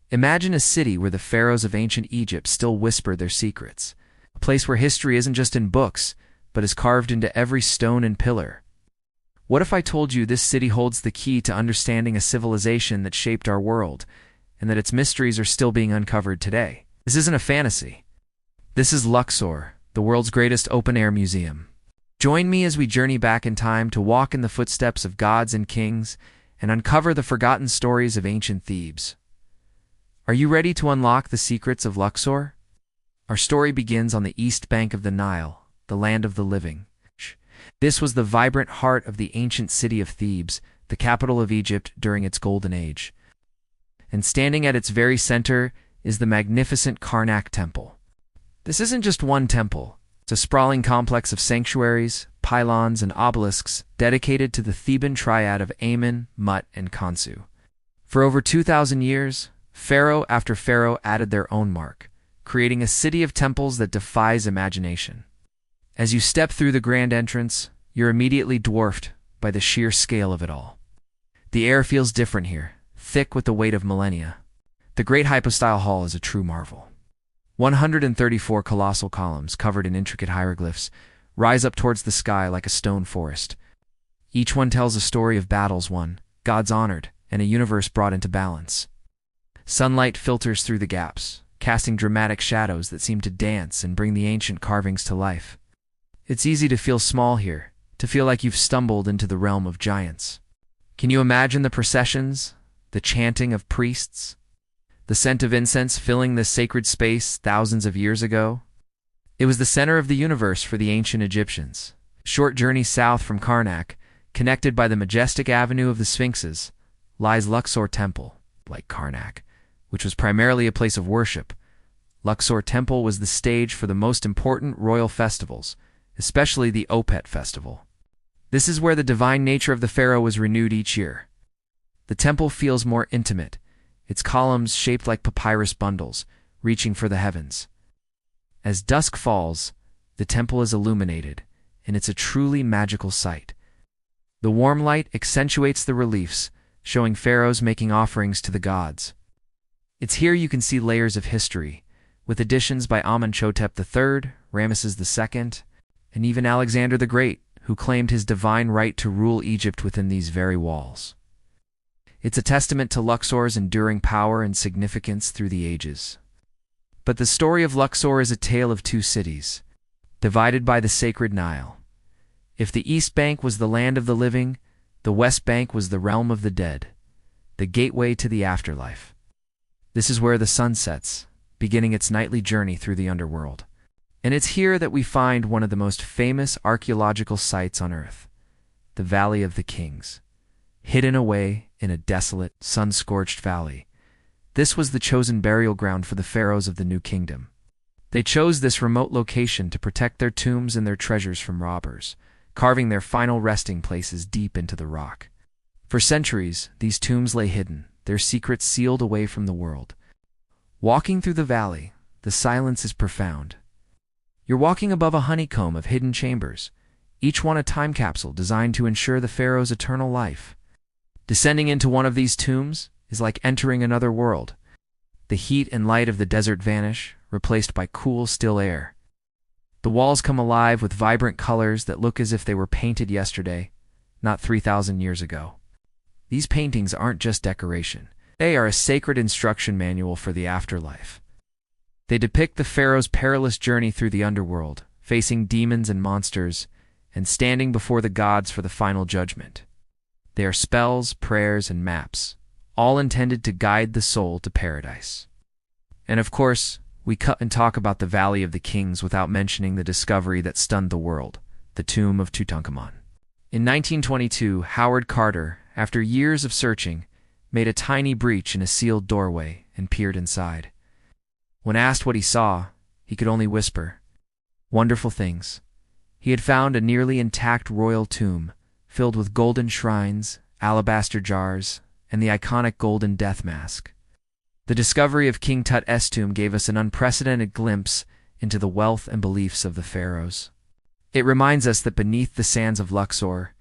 Imagine a city where the pharaohs of ancient Egypt still whisper their secrets. A place where history isn't just in books, but is carved into every stone and pillar. What if I told you this city holds the key to understanding a civilization that shaped our world, and that its mysteries are still being uncovered today? This isn't a fantasy. This is Luxor, the world's greatest open-air museum. Join me as we journey back in time to walk in the footsteps of gods and kings and uncover the forgotten stories of ancient Thebes. Are you ready to unlock the secrets of Luxor? Our story begins on the east bank of the Nile, the land of the living. This was the vibrant heart of the ancient city of Thebes, the capital of Egypt during its golden age. And standing at its very center is the magnificent Karnak Temple. This isn't just one temple. It's a sprawling complex of sanctuaries, pylons, and obelisks dedicated to the Theban triad of Amen, Mut, and Khonsu. For over 2,000 years, pharaoh after pharaoh added their own mark, creating a city of temples that defies imagination. As you step through the grand entrance, you're immediately dwarfed by the sheer scale of it all. The air feels different here, thick with the weight of millennia. The Great Hypostyle Hall is a true marvel. 134 colossal columns covered in intricate hieroglyphs rise up towards the sky like a stone forest. Each one tells a story of battles won, gods honored, and a universe brought into balance. Sunlight filters through the gaps, casting dramatic shadows that seem to dance and bring the ancient carvings to life. It's easy to feel small here, to feel like you've stumbled into the realm of giants. Can you imagine the processions, the chanting of priests, the scent of incense filling this sacred space thousands of years ago? It was the center of the universe for the ancient Egyptians. Short journey south from Karnak, connected by the majestic avenue of the Sphinxes, lies Luxor Temple. Like Karnak, which was primarily a place of worship, Luxor Temple was the stage for the most important royal festivals, especially the Opet festival. This is where the divine nature of the pharaoh was renewed each year. The temple feels more intimate, its columns shaped like papyrus bundles, reaching for the heavens. As dusk falls, the temple is illuminated, and it's a truly magical sight. The warm light accentuates the reliefs, showing pharaohs making offerings to the gods. It's here you can see layers of history, with additions by Amenhotep III, Ramesses II, and even Alexander the Great, who claimed his divine right to rule Egypt within these very walls. It's a testament to Luxor's enduring power and significance through the ages. But the story of Luxor is a tale of two cities, divided by the sacred Nile. If the East Bank was the land of the living, the West Bank was the realm of the dead, the gateway to the afterlife. This is where the sun sets, beginning its nightly journey through the underworld. And it's here that we find one of the most famous archaeological sites on Earth, the Valley of the Kings. Hidden away in a desolate, sun-scorched valley, this was the chosen burial ground for the pharaohs of the New Kingdom. They chose this remote location to protect their tombs and their treasures from robbers, carving their final resting places deep into the rock. For centuries, these tombs lay hidden, their secrets sealed away from the world. Walking through the valley, the silence is profound. You're walking above a honeycomb of hidden chambers, each one a time capsule designed to ensure the pharaoh's eternal life. Descending into one of these tombs is like entering another world. The heat and light of the desert vanish, replaced by cool, still air. The walls come alive with vibrant colors that look as if they were painted yesterday, not 3,000 years ago. These paintings aren't just decoration. They are a sacred instruction manual for the afterlife. They depict the pharaoh's perilous journey through the underworld, facing demons and monsters, and standing before the gods for the final judgment. They are spells, prayers, and maps, all intended to guide the soul to paradise. And of course, we cut and talk about the Valley of the Kings without mentioning the discovery that stunned the world, the tomb of Tutankhamun. In 1922, Howard Carter, after years of searching, made a tiny breach in a sealed doorway and peered inside. When asked what he saw, he could only whisper, "Wonderful things." He had found a nearly intact royal tomb, filled with golden shrines, alabaster jars, and the iconic golden death mask. The discovery of King Tut's tomb gave us an unprecedented glimpse into the wealth and beliefs of the pharaohs. It reminds us that beneath the sands of Luxor,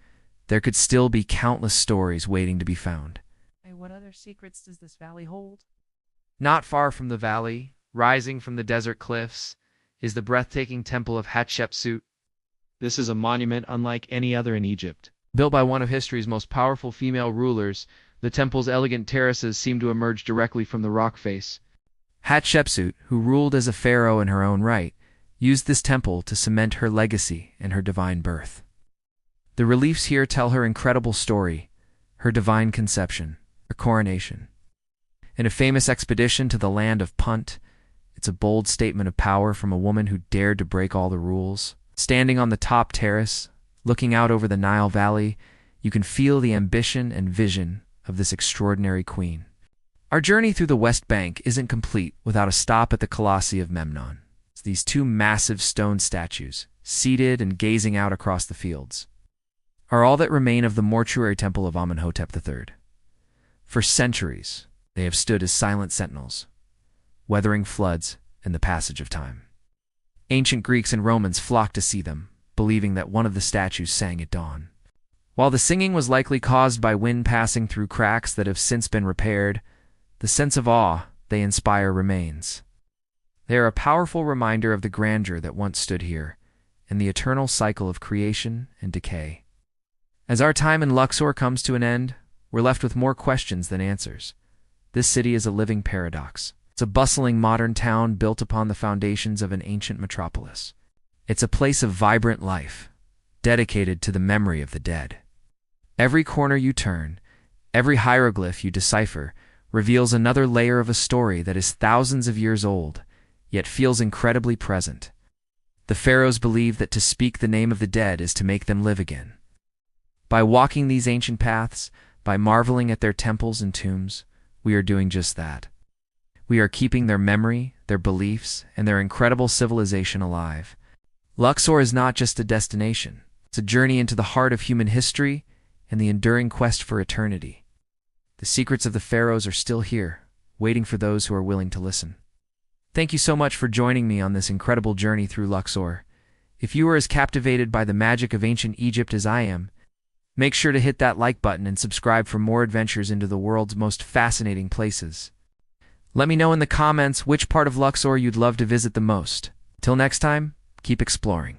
there could still be countless stories waiting to be found. What other secrets does this valley hold? Not far from the valley, rising from the desert cliffs, is the breathtaking Temple of Hatshepsut. This is a monument unlike any other in Egypt. Built by one of history's most powerful female rulers, the temple's elegant terraces seem to emerge directly from the rock face. Hatshepsut, who ruled as a pharaoh in her own right, used this temple to cement her legacy and her divine birth. The reliefs here tell her incredible story, her divine conception, her coronation. In a famous expedition to the land of Punt, it's a bold statement of power from a woman who dared to break all the rules. Standing on the top terrace, looking out over the Nile Valley, you can feel the ambition and vision of this extraordinary queen. Our journey through the West Bank isn't complete without a stop at the Colossi of Memnon. It's these two massive stone statues, seated and gazing out across the fields, are all that remain of the mortuary temple of Amenhotep III. For centuries, they have stood as silent sentinels, weathering floods and the passage of time. Ancient Greeks and Romans flocked to see them, believing that one of the statues sang at dawn. While the singing was likely caused by wind passing through cracks that have since been repaired, the sense of awe they inspire remains. They are a powerful reminder of the grandeur that once stood here, and the eternal cycle of creation and decay. As our time in Luxor comes to an end, we're left with more questions than answers. This city is a living paradox. It's a bustling modern town built upon the foundations of an ancient metropolis. It's a place of vibrant life, dedicated to the memory of the dead. Every corner you turn, every hieroglyph you decipher, reveals another layer of a story that is thousands of years old, yet feels incredibly present. The pharaohs believed that to speak the name of the dead is to make them live again. By walking these ancient paths, by marveling at their temples and tombs, we are doing just that. We are keeping their memory, their beliefs, and their incredible civilization alive. Luxor is not just a destination. It's a journey into the heart of human history and the enduring quest for eternity. The secrets of the pharaohs are still here, waiting for those who are willing to listen. Thank you so much for joining me on this incredible journey through Luxor. If you are as captivated by the magic of ancient Egypt as I am, make sure to hit that like button and subscribe for more adventures into the world's most fascinating places. Let me know in the comments which part of Luxor you'd love to visit the most. Till next time, keep exploring.